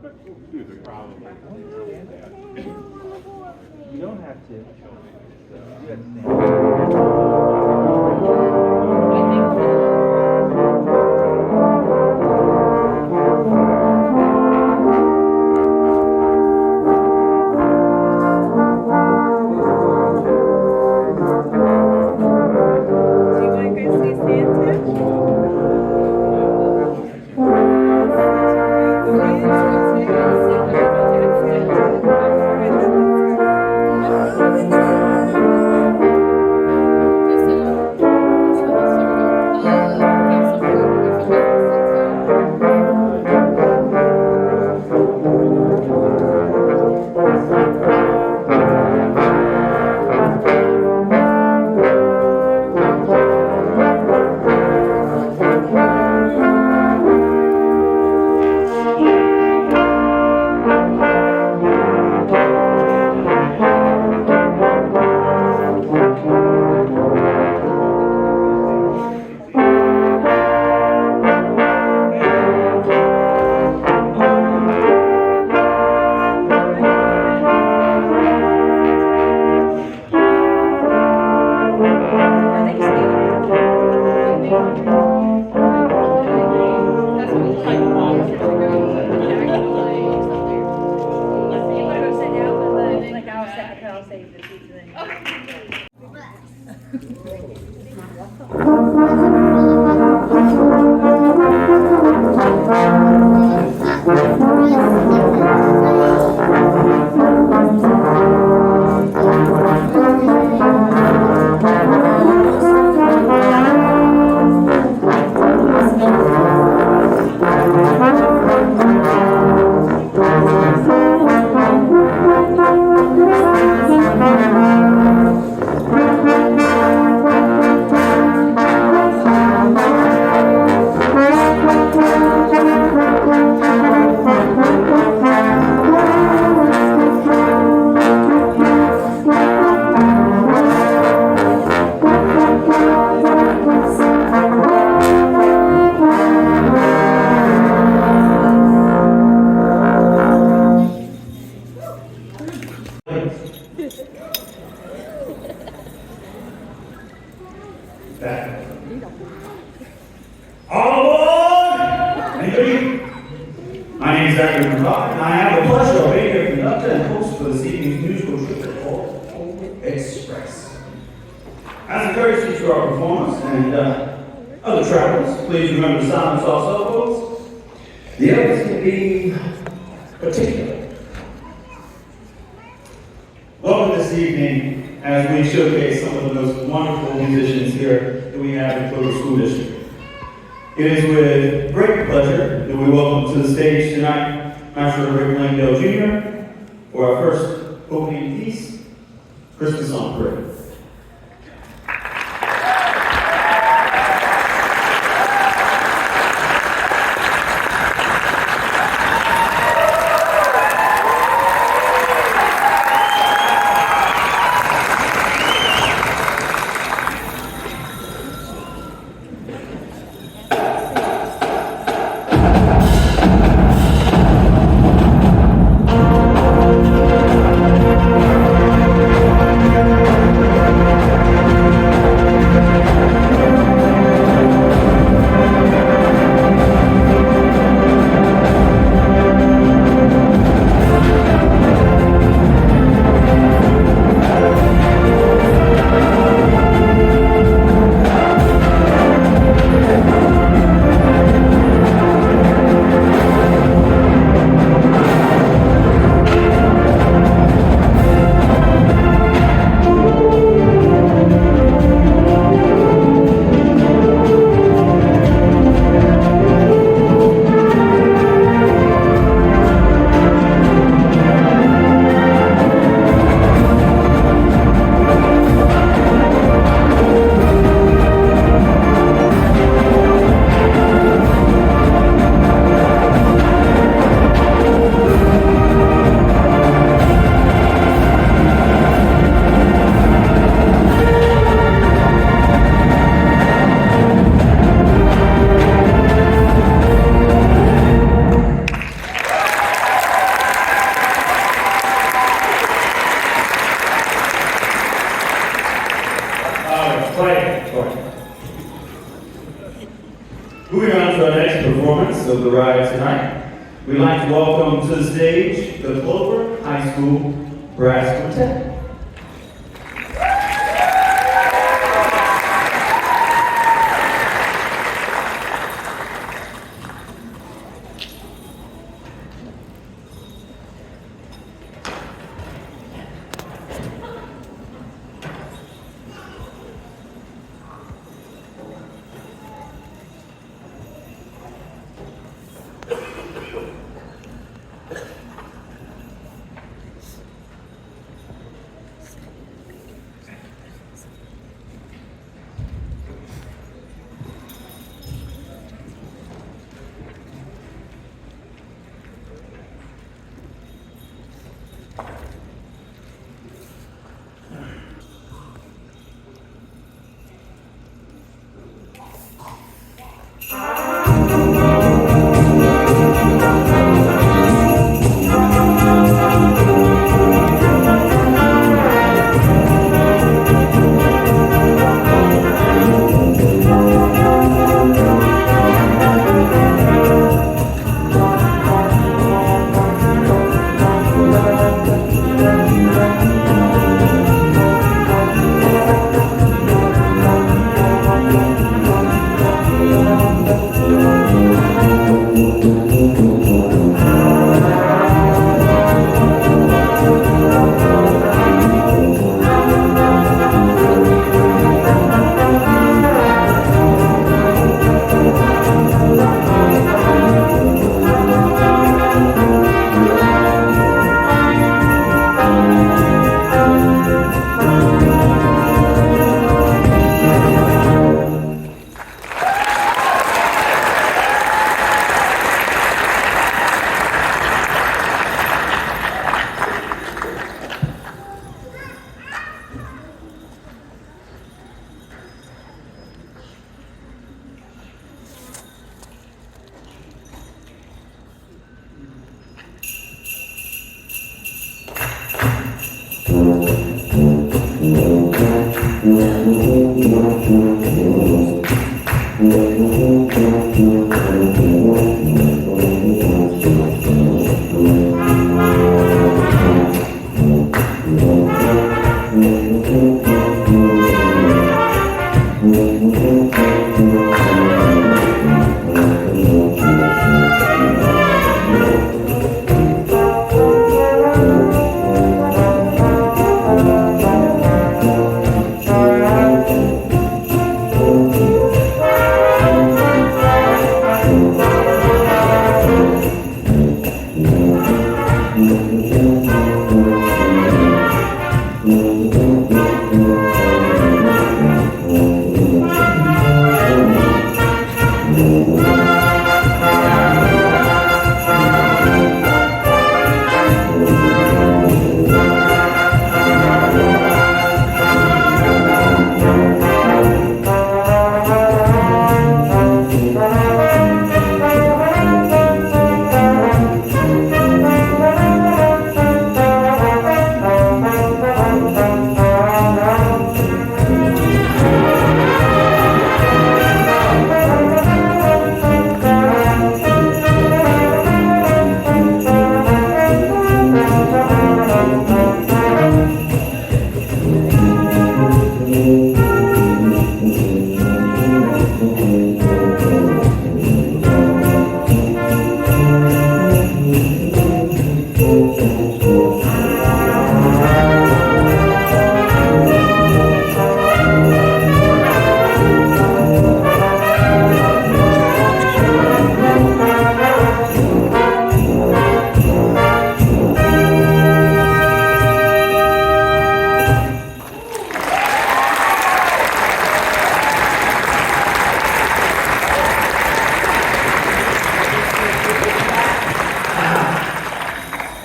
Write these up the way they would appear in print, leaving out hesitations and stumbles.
You don't have to. You understand. Welcome this evening as we showcase some of the most wonderful musicians here that we have in Clover School District. It is with great pleasure that we welcome to the stage tonight Master Rick Langdale Jr. for our first opening piece, Christmas on Parade. of the ride tonight. We'd like to welcome to the stage the Clover High School Brass Quartet.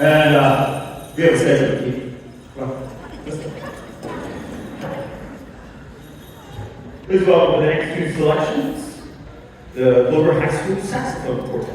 And we have a schedule to keep. Well, please welcome the next two selections, the Clover High School Saxophone Quartet.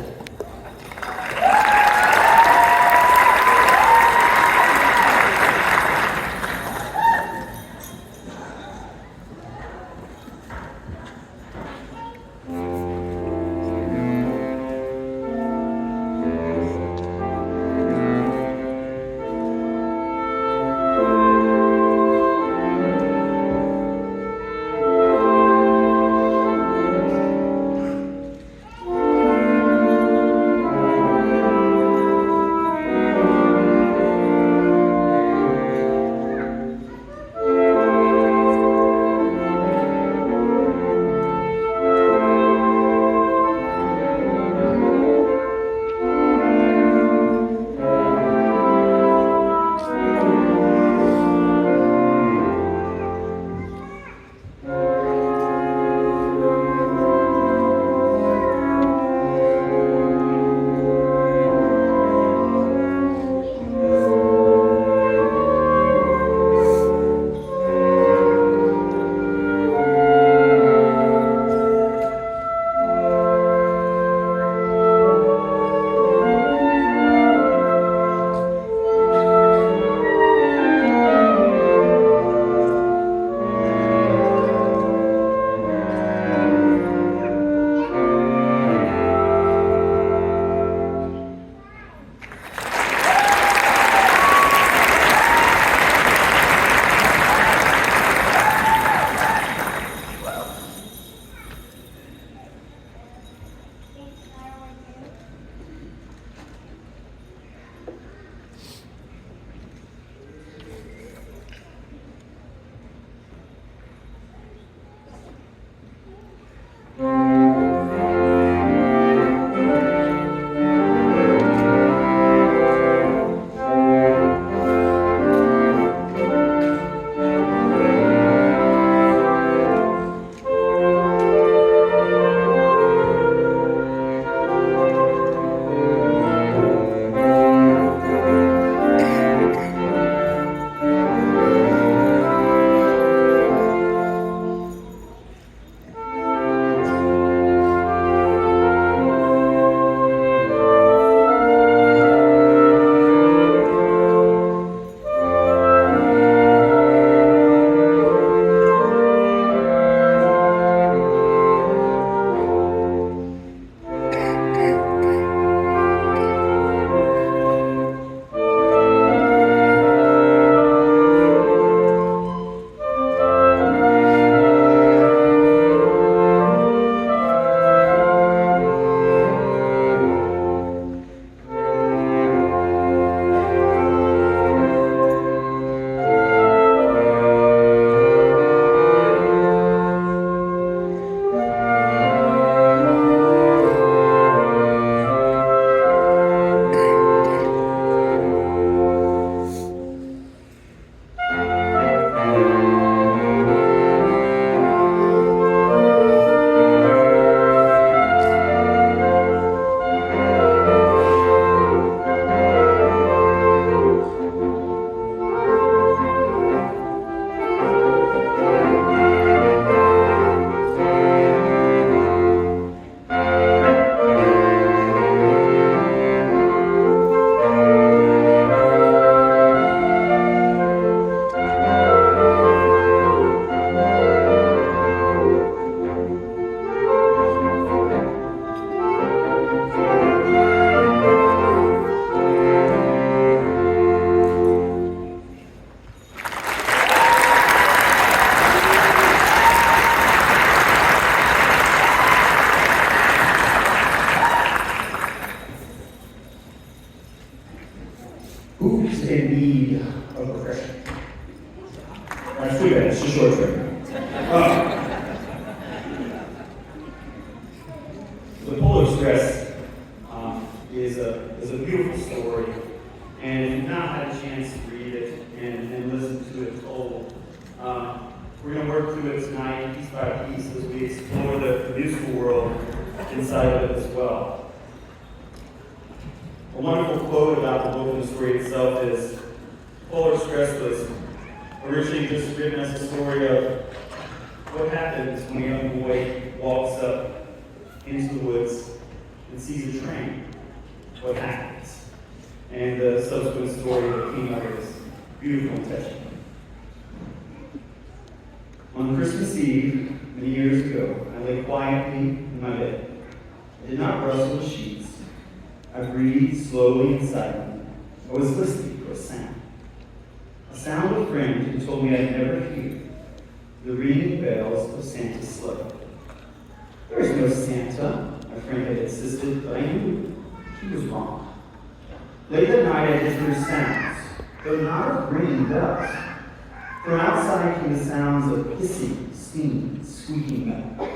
Who's in need of refreshment? That's too bad, it's a short trip. The Polar Express is a beautiful story, and if you've not had a chance to read it and listen to it told, we're going to work through it tonight, piece by piece, as we explore the musical world inside of it as well. A wonderful quote about the book and the story itself is, Polar Express was originally just written as a story of what happens when a young boy walks up into the woods and sees a train. What happens? And the subsequent story that came out is beautiful and touching. On Christmas Eve, many years ago, I lay quietly in my bed. I did not rustle the sheets. I breathed slowly and silently. I was listening for a sound. A sound a friend who told me I'd never hear. The ringing bells of Santa's sleigh. There is no Santa, my friend had insisted, but I knew he was wrong. Late that night I did hear sounds, though not of ringing bells. From outside came the sounds of hissing, steaming, squeaking metal.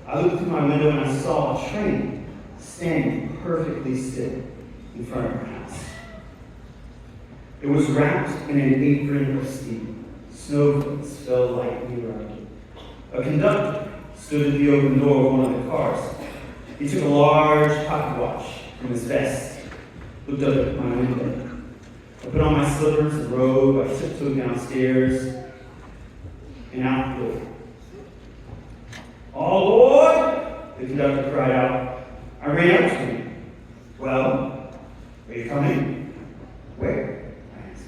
I looked through my window and I saw a train standing perfectly still in front of our house. It was wrapped in an apron of steam. Snowflakes fell lightly around it. A conductor stood at the open door of one of the cars. He took a large pocket watch from his vest, looked up at my window. I put on my slippers and robe, I tiptoed downstairs and out the door. All aboard! The conductor cried out. I ran up to him. Well, are you coming? Where? I answered.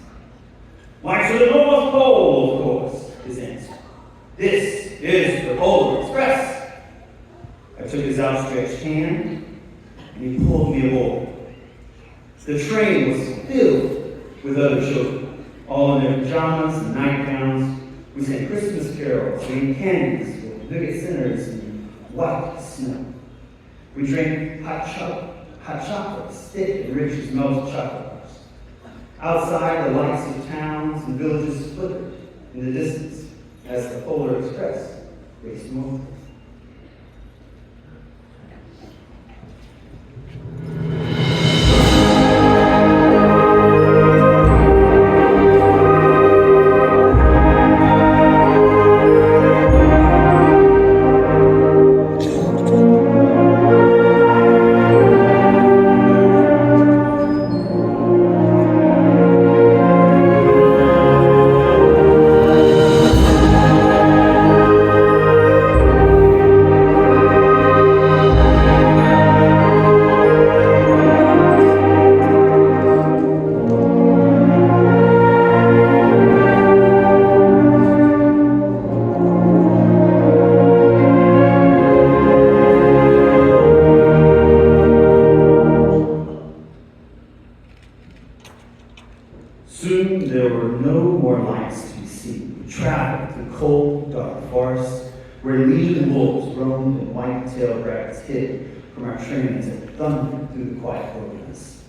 Why, to the North Pole, of course, his answer. This is the Polar Express. I took his outstretched hand, and he pulled me aboard. The train was filled with other children, all in their pajamas and nightgowns. We sang Christmas carols, ate candies with nougat centers and white snow. We drank hot chocolate, thick and rich as melted chocolate bars. Outside, the lights of towns and villages flickered in the distance as the Polar Express raced north. Soon there were no more lights to be seen. We traveled through cold, dark forests where legion wolves roamed and white-tailed rabbits hid from our trains and thundered through the quiet wilderness.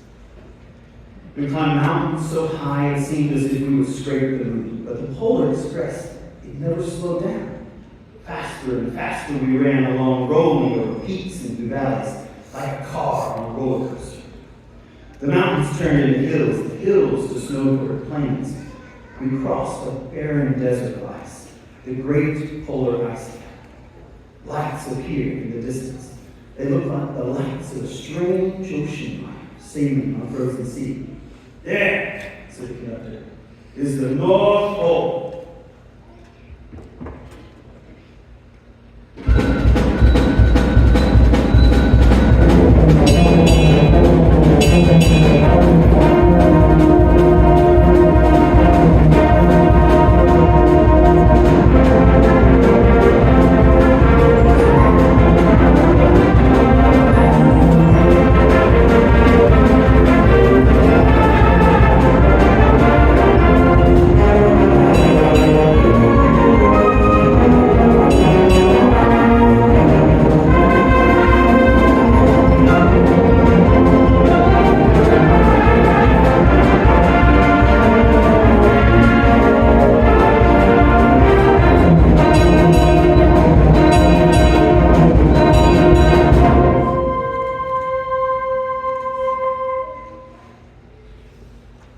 We climbed mountains so high it seemed as if we would scrape the moon, but the Polar Express, it never slowed down. Faster and faster we ran along, rolling over peaks and through valleys like a car on a roller coaster. The mountains turned into hills, the hills to snow-covered plains. We crossed a barren desert of ice, the great polar ice cap. Lights appeared in the distance. They looked like the lights of a strange ocean liner sailing on a frozen sea. There, said the conductor, is the North Pole.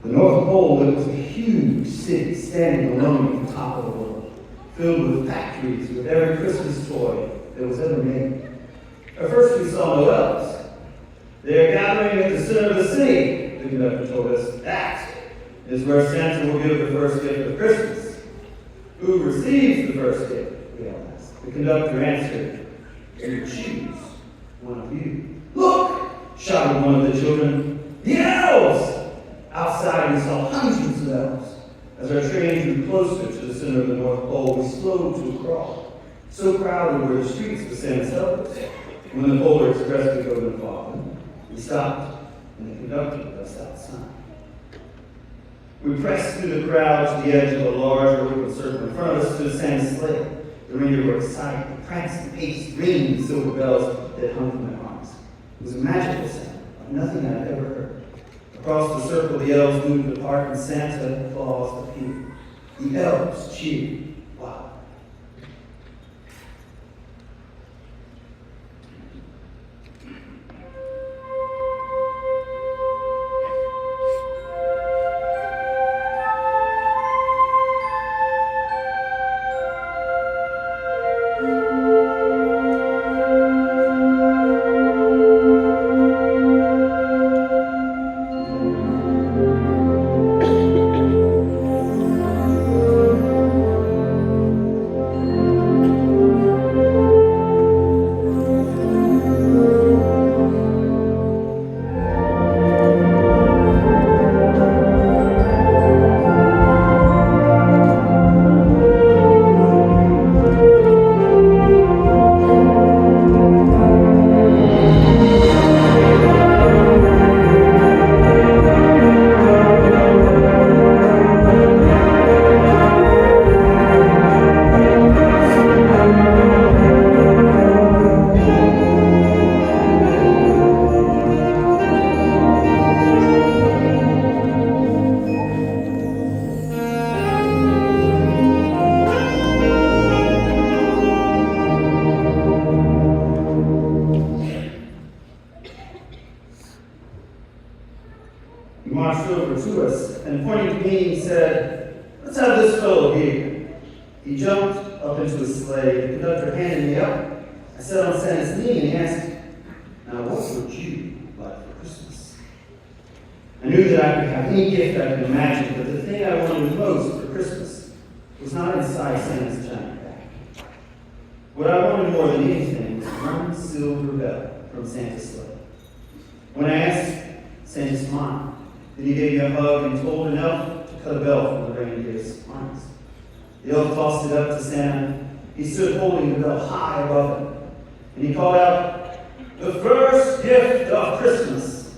The North Pole, it was a huge city standing alone at the top of the world, filled with factories with every Christmas toy that was ever made. At first we saw no elves. They're gathering at the center of the city, the conductor told us. That is where Santa will give the first gift of Christmas. Who receives the first gift? We all asked. The conductor answered, you choose one of you. Look! Shouted one of the children. The elves! Outside we saw hundreds of elves. As our train drew closer to the center of the North Pole, we slowed to a crawl. So crowded were the streets with Santa's helpers. When the Polar Express would go to the fog, we stopped, and the conductor led us outside. We pressed through the crowd to the edge of a large open circle. In front of us stood Santa's sleigh. The reindeer were excited, they pranced and paced, ringing the silver bells that hung from their arms. It was a magical sound, like nothing I'd ever heard. Across the circle, the elves moved apart, and Santa Claus appeared. The elves cheered. Wow. He marched over to us and pointing to me, he said, let's have this fellow here. He jumped up into his sleigh. The conductor handed me up. I sat on Santa's knee and he asked, now what would you like for Christmas? I knew that I could have any gift I could imagine, but the thing I wanted most for Christmas was not inside Santa's giant bag. What I wanted more than anything was one silver bell from Santa's sleigh. When I asked, Santa smiled. Then he gave me a hug and told an elf to cut a bell from the reindeer's arms. The elf tossed it up to Santa. He stood holding the bell high above him. And he called out, the first gift of Christmas.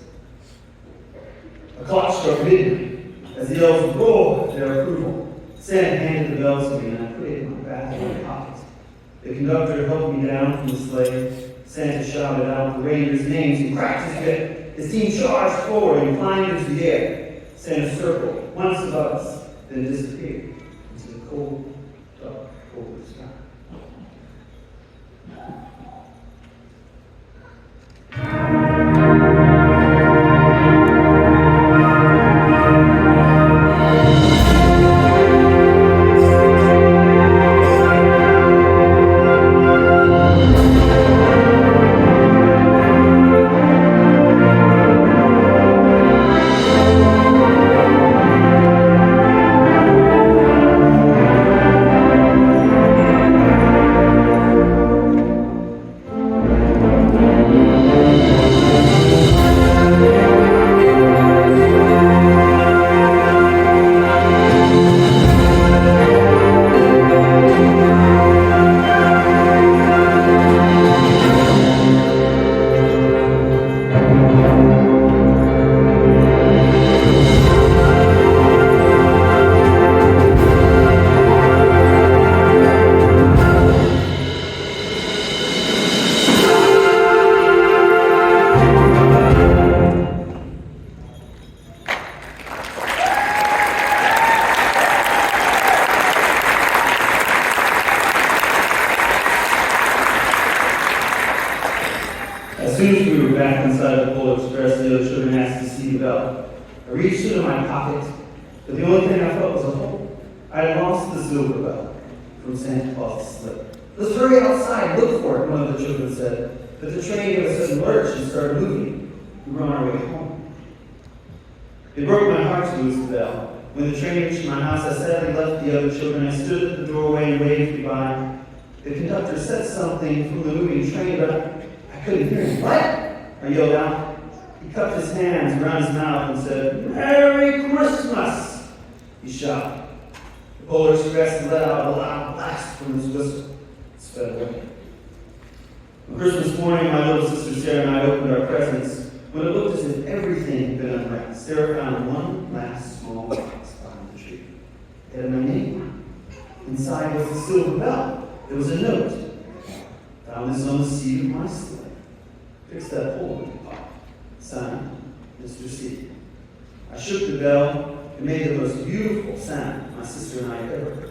A clock struck midnight. As the elves roared their approval, Santa handed the bell to me and I put it in my bathroom pocket. The conductor helped me down from the sleigh. Santa shouted out the reindeer's names and cracked his whip. His team charged forward and climbed into the air. Santa circled once above us, then disappeared into the cold, dark, cold sky. I reached into my pocket, but the only thing I felt was a hole. I had lost the silver bell from Santa Claus's slip. "Let's hurry outside, look for it," one of the children said. But the train gave a sudden lurch and started moving. We were on our way home. It broke my heart to lose the bell. When the train reached my house, I sadly left the other children. I stood at the doorway and waved goodbye. The conductor said something from the moving train, but I couldn't hear him. "What?" I yelled out. He cupped his hands around his mouth and said, "Merry Christmas!" He shouted. The Polar Express let out a loud blast from his whistle. It sped away. On Christmas morning, my little sister Sarah and I opened our presents. When it looked as if everything had been unwrapped, Sarah found one last small box behind the tree. It had my name. Inside was a silver bell. There was a note. "Found this on the seat of my sleigh. Fix that hole in your pocket. Signed, Mr. C." I shook the bell. It made the most beautiful sound my sister and I ever heard.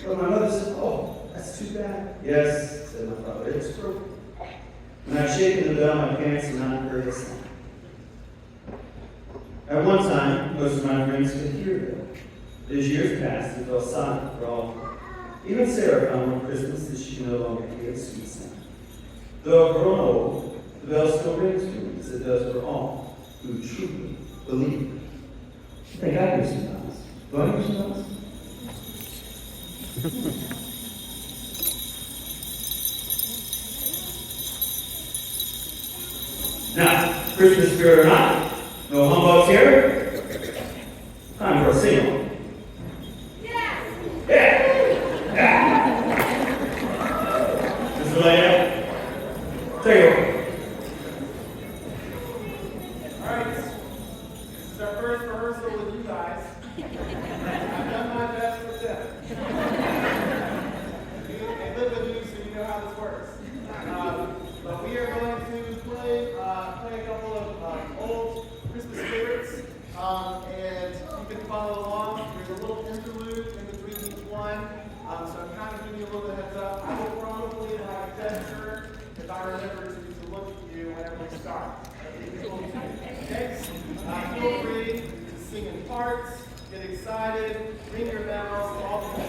But my mother said, "Oh, that's too bad." "Yes," said my father, "it's broken." When I'd shaken the bell, my parents had not heard a sound. At one time, most of my friends could hear the bell. But as years passed, it fell silent for all of them. Even Sarah found one Christmas that she could no longer hear the sweet sound. Though I've grown old, the bell still rings for me, as it does for all who truly believe. I think I hear some bells. Do I hear some bells? Now, Christmas spirit or not, no humbugs here. Time for a sing-along. Yeah! Mr. Leia, take it over. All right, this is our first rehearsal with you guys. I've done my best with them. They live with you, so you know how this works. But we are going to play a couple of old Christmas favorites, and you can follow along. There's a little interlude in between each one, so I'm kind of giving you a little heads up. I will probably have a gesture if I remember to look at you whenever we start. Okay? Feel free to sing in parts, get excited, ring your bells, all the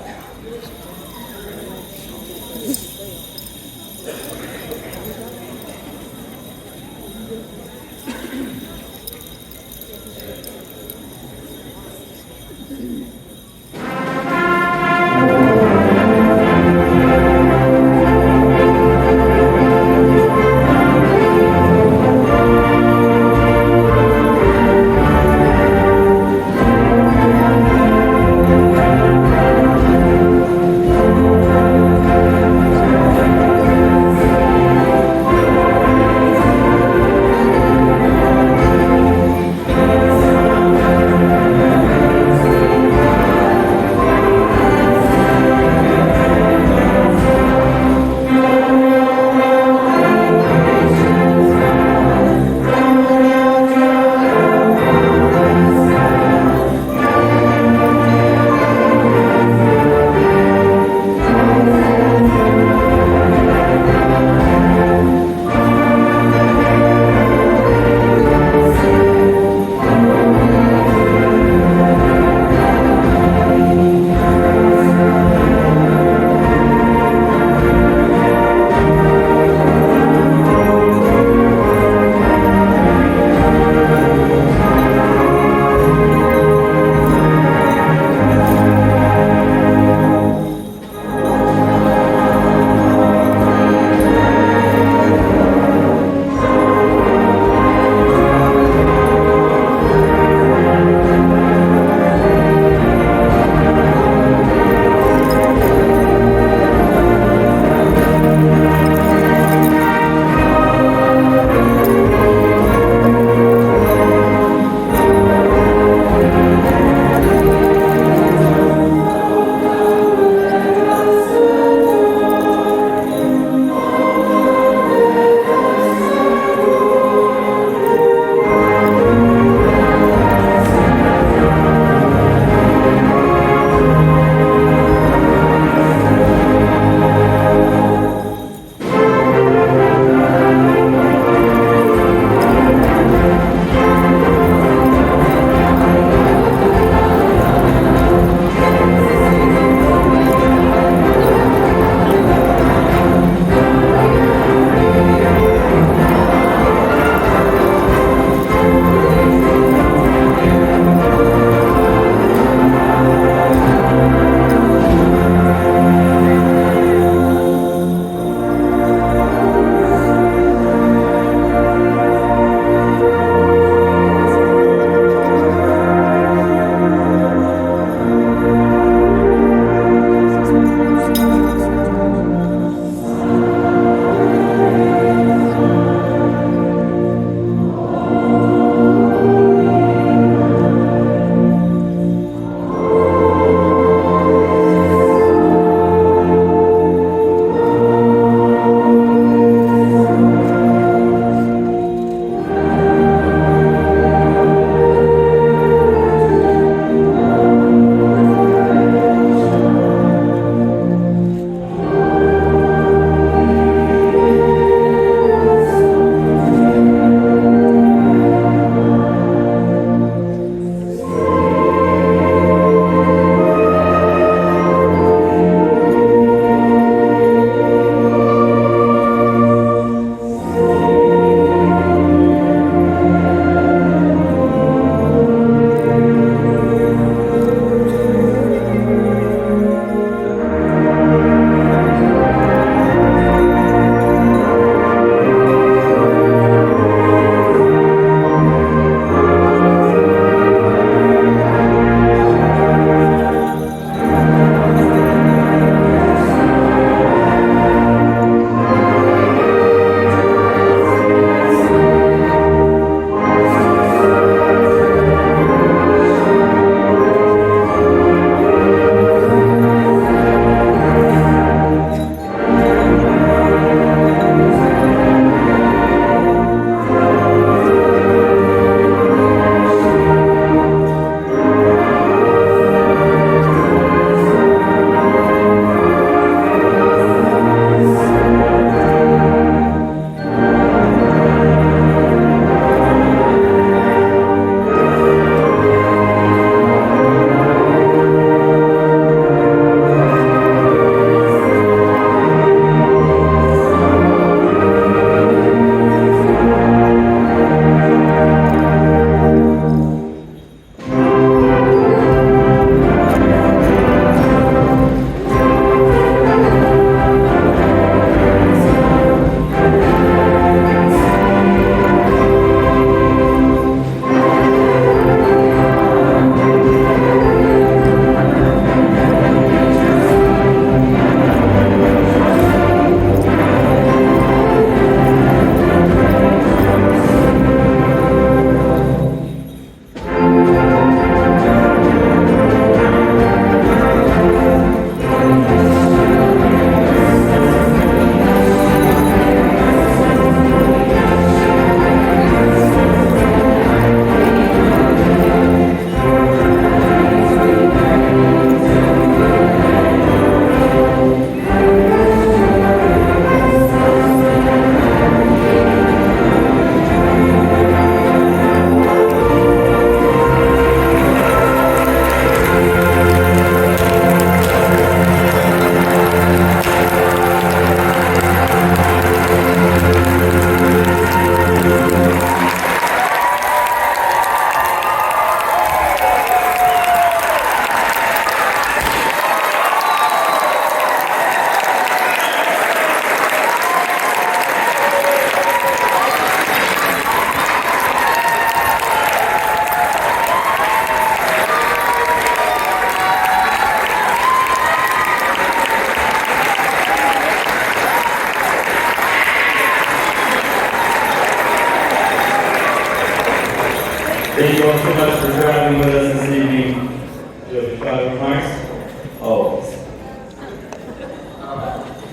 you all so much for traveling with us this evening. Do you have final remarks? Oh.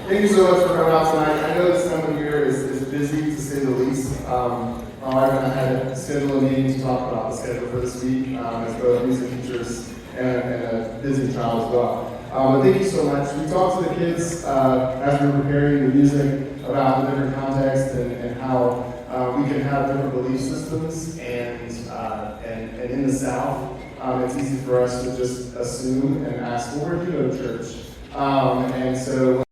Thank you so much for coming out tonight. I know this time of year is busy to say the least. My wife and I had to schedule a meeting to talk about the schedule for this week, as both music teachers and a busy child as well. But thank you so much. We talked to the kids as we were preparing the music about the different contexts and how we can have different belief systems and in the South, it's easy for us to just assume and ask, well, where do you go to church? And so